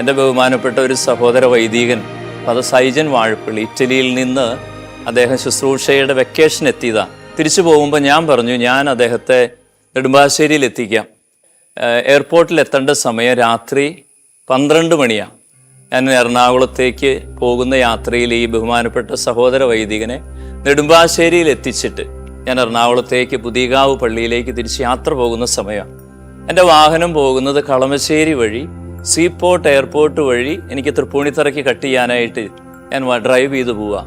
എൻ്റെ ബഹുമാനപ്പെട്ട ഒരു സഹോദര വൈദികൻ അത് സൈജൻ വാഴപ്പള്ളി, ഇറ്റലിയിൽ നിന്ന് അദ്ദേഹം ശുശ്രൂഷയുടെ വെക്കേഷൻ എത്തിയതാണ്. തിരിച്ചു പോകുമ്പോൾ ഞാൻ പറഞ്ഞു, ഞാൻ അദ്ദേഹത്തെ നെടുമ്പാശ്ശേരിയിൽ എത്തിക്കാം. എയർപോർട്ടിൽ എത്തേണ്ട സമയം രാത്രി 12 മണിയാണ്. ഞാൻ എറണാകുളത്തേക്ക് പോകുന്ന യാത്രയിൽ ഈ ബഹുമാനപ്പെട്ട സഹോദര വൈദികനെ നെടുമ്പാശ്ശേരിയിൽ എത്തിച്ചിട്ട് ഞാൻ എറണാകുളത്തേക്ക് പുതിയകാവ് പള്ളിയിലേക്ക് തിരിച്ച് യാത്ര പോകുന്ന സമയമാണ്. എൻ്റെ വാഹനം പോകുന്നത് കളമശ്ശേരി വഴി സീപോർട്ട് എയർപോർട്ട് വഴി എനിക്ക് തൃപ്പൂണിത്തറയ്ക്ക് കട്ട് ചെയ്യാനായിട്ട് ഞാൻ ഡ്രൈവ് ചെയ്ത് പോവുക.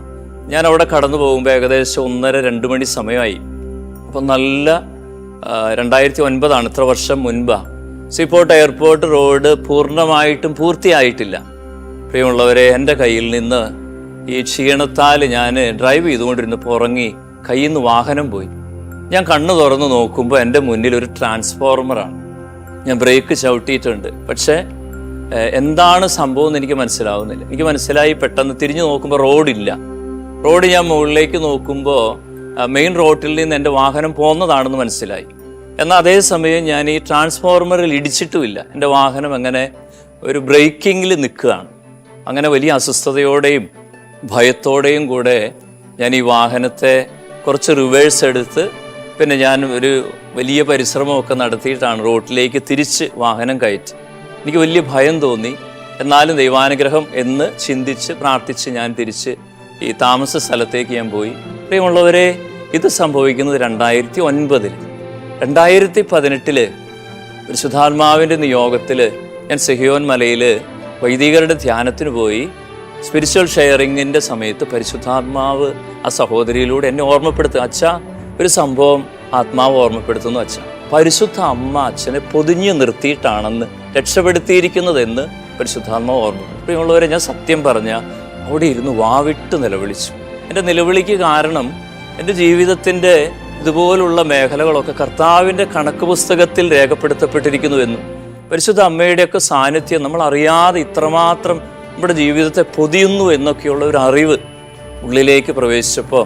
ഞാൻ അവിടെ കടന്നു പോകുമ്പോൾ ഏകദേശം 1:30-2 മണി സമയമായി. അപ്പം നല്ല 2009 ഇത്ര വർഷം മുൻപാണ്. സീപോർട്ട് എയർപോർട്ട് റോഡ് പൂർണ്ണമായിട്ടും പൂർത്തിയായിട്ടില്ല. പ്രിയമുള്ളവരെ, എൻ്റെ കയ്യിൽ നിന്ന് ഈ ക്ഷീണത്താൽ ഞാൻ ഡ്രൈവ് ചെയ്തുകൊണ്ടിരുന്നപ്പോൾ ഉറങ്ങി കയ്യിൽ നിന്ന് വാഹനം പോയി. ഞാൻ കണ്ണ് തുറന്ന് നോക്കുമ്പോൾ എൻ്റെ മുന്നിൽ ഒരു ട്രാൻസ്ഫോർമറാണ്. ഞാൻ ബ്രേക്ക് ചവിട്ടിയിട്ടുണ്ട്, പക്ഷേ എന്താണ് സംഭവം എന്ന് എനിക്ക് മനസ്സിലാവുന്നില്ല. എനിക്ക് മനസ്സിലായി, പെട്ടെന്ന് തിരിഞ്ഞു നോക്കുമ്പോൾ റോഡില്ല. റോഡ് ഞാൻ മുകളിലേക്ക് നോക്കുമ്പോൾ മെയിൻ റോഡിൽ നിന്ന് എൻ്റെ വാഹനം പോകുന്നതാണെന്ന് മനസ്സിലായി. എന്നാൽ അതേസമയം ഞാൻ ഈ ട്രാൻസ്ഫോർമറിൽ ഇടിച്ചിട്ടുമില്ല. എൻ്റെ വാഹനം അങ്ങനെ ഒരു ബ്രേക്കിങ്ങിൽ നിൽക്കുകയാണ്. അങ്ങനെ വലിയ അസ്വസ്ഥതയോടെയും ഭയത്തോടെയും കൂടെ ഞാൻ ഈ വാഹനത്തെ കുറച്ച് റിവേഴ്സ് എടുത്ത് പിന്നെ ഞാൻ ഒരു വലിയ പരിശ്രമമൊക്കെ നടത്തിയിട്ടാണ് റോഡിലേക്ക് തിരിച്ച് വാഹനം കയറ്റി. എനിക്ക് വലിയ ഭയം തോന്നി. എന്നാലും ദൈവാനുഗ്രഹം എന്ന് ചിന്തിച്ച് പ്രാർത്ഥിച്ച് ഞാൻ തിരിച്ച് ഈ താമസ സ്ഥലത്തേക്ക് ഞാൻ പോയി. പ്രിയമുള്ളവരെ, ഇത് സംഭവിക്കുന്നത് 2009. 2018 പരിശുദ്ധാത്മാവിൻ്റെ നിയോഗത്തിൽ ഞാൻ സിഹിയോൻ മലയിൽ വൈദികരുടെ ധ്യാനത്തിന് പോയി. സ്പിരിച്വൽ ഷെയറിങ്ങിൻ്റെ സമയത്ത് പരിശുദ്ധാത്മാവ് ആ സഹോദരിയിലൂടെ എന്നെ ഓർമ്മപ്പെടുത്തുക, അച്ഛാ ഒരു സംഭവം ആത്മാവ് ഓർമ്മപ്പെടുത്തുന്നു അച്ഛാ, പരിശുദ്ധ അമ്മ അച്ഛനെ പൊതിഞ്ഞു നിർത്തിയിട്ടാണെന്ന് രക്ഷപ്പെടുത്തിയിരിക്കുന്നതെന്ന് പരിശുദ്ധാത്മാവ് ഓർമ്മപ്പെടുത്തും. പ്രിയമുള്ളവരെ, ഞാൻ സത്യം പറഞ്ഞാൽ അവിടെ ഇരുന്ന് വാവിട്ട് നിലവിളിച്ചു. എൻ്റെ നിലവിളിക്ക് കാരണം എൻ്റെ ജീവിതത്തിൻ്റെ ഇതുപോലുള്ള മേഖലകളൊക്കെ കർത്താവിൻ്റെ കണക്ക് പുസ്തകത്തിൽ രേഖപ്പെടുത്തപ്പെട്ടിരിക്കുന്നുവെന്നും പരിശുദ്ധ അമ്മയുടെയൊക്കെ സാന്നിധ്യം നമ്മൾ അറിയാതെ ഇത്രമാത്രം നമ്മുടെ ജീവിതത്തെ പൊതിയുന്നു എന്നൊക്കെയുള്ള ഒരു അറിവ് ഉള്ളിലേക്ക് പ്രവേശിച്ചപ്പോൾ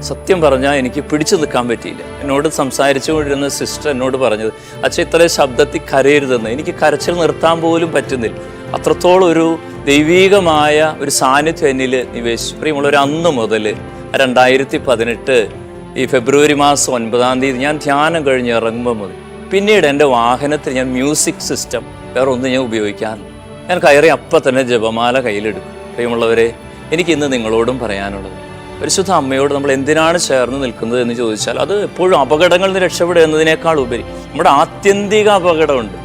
സത്യം പറഞ്ഞാൽ എനിക്ക് പിടിച്ചു നിൽക്കാൻ പറ്റിയില്ല. എന്നോട് സംസാരിച്ചുകൊണ്ടിരുന്ന സിസ്റ്റർ എന്നോട് പറഞ്ഞത്, അച്ഛൻ ഇത്രയും ശബ്ദത്തിൽ കരയരുതെന്ന്. എനിക്ക് കരച്ചിൽ നിർത്താൻ പോലും പറ്റുന്നില്ല. അത്രത്തോളം ഒരു ദൈവീകമായ ഒരു സാന്നിധ്യം എന്നിൽ നിവേശിച്ചു. പ്രിയമുള്ളവർ, അന്ന് മുതൽ 2018 ഈ ഫെബ്രുവരി മാസം 9-ാം തീയതി ഞാൻ ധ്യാനം കഴിഞ്ഞ് ഇറങ്ങുമ്പോൾ മുതൽ പിന്നീട് എൻ്റെ വാഹനത്തിൽ ഞാൻ മ്യൂസിക് സിസ്റ്റം വേറെ ഒന്നും ഞാൻ ഉപയോഗിക്കാറില്ല. ഞാൻ കയറി അപ്പം തന്നെ ജപമാല കയ്യിലെടുക്കും. പ്രിയമുള്ളവരെ, എനിക്കിന്ന് നിങ്ങളോടും പറയാനുള്ളത്, പരിശുദ്ധ അമ്മയോട് നമ്മൾ എന്തിനാണ് ചേർന്ന് നിൽക്കുന്നത് എന്ന് ചോദിച്ചാൽ അത് എപ്പോഴും അപകടങ്ങളിൽ നിന്ന് രക്ഷപ്പെടുക എന്നതിനേക്കാൾ ഉപരി നമ്മുടെ ആത്യന്തിക അപകടമുണ്ട്.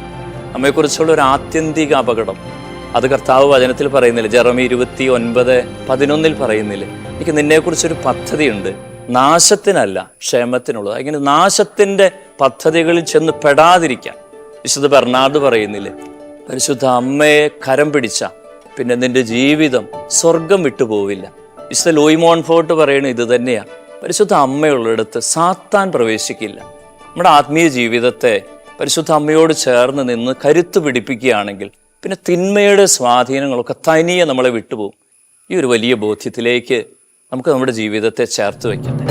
അമ്മയെക്കുറിച്ചുള്ള ഒരു ആത്യന്തിക അപകടം അത് കർത്താവ് വചനത്തിൽ പറയുന്നില്ല. ജെറമി 29:11 പറയുന്നില്ലേ, എനിക്ക് നിന്നെക്കുറിച്ചൊരു പദ്ധതിയുണ്ട്, നാശത്തിനല്ല ക്ഷേമത്തിനുള്ളത്. അങ്ങനെ നാശത്തിൻ്റെ പദ്ധതികളിൽ ചെന്ന് പെടാതിരിക്കാൻ വിശുദ്ധ ബെർണാർഡ് പറയുന്നില്ലേ, പരിശുദ്ധ അമ്മയെ കരം പിടിച്ച പിന്നെ നിന്റെ ജീവിതം സ്വർഗം വിട്ടുപോവില്ല. വിശുദ്ധ ലൂയി മോൺഫോർട്ട് പറയുന്നത് ഇത് തന്നെയാണ്. പരിശുദ്ധ അമ്മയുള്ളിടത്ത് സാത്താൻ പ്രവേശിക്കില്ല. നമ്മുടെ ആത്മീയ ജീവിതത്തെ പരിശുദ്ധ അമ്മയോട് ചേർന്ന് നിന്ന് കരുത്ത് പിടിപ്പിക്കുകയാണെങ്കിൽ പിന്നെ തിന്മയുടെ സ്വാധീനങ്ങളൊക്കെ തനിയെ നമ്മളെ വിട്ടുപോകും. ഈ ഒരു വലിയ ബോധ്യത്തിലേക്ക് നമുക്ക് നമ്മുടെ ജീവിതത്തെ ചേർത്ത് വയ്ക്കട്ടെ.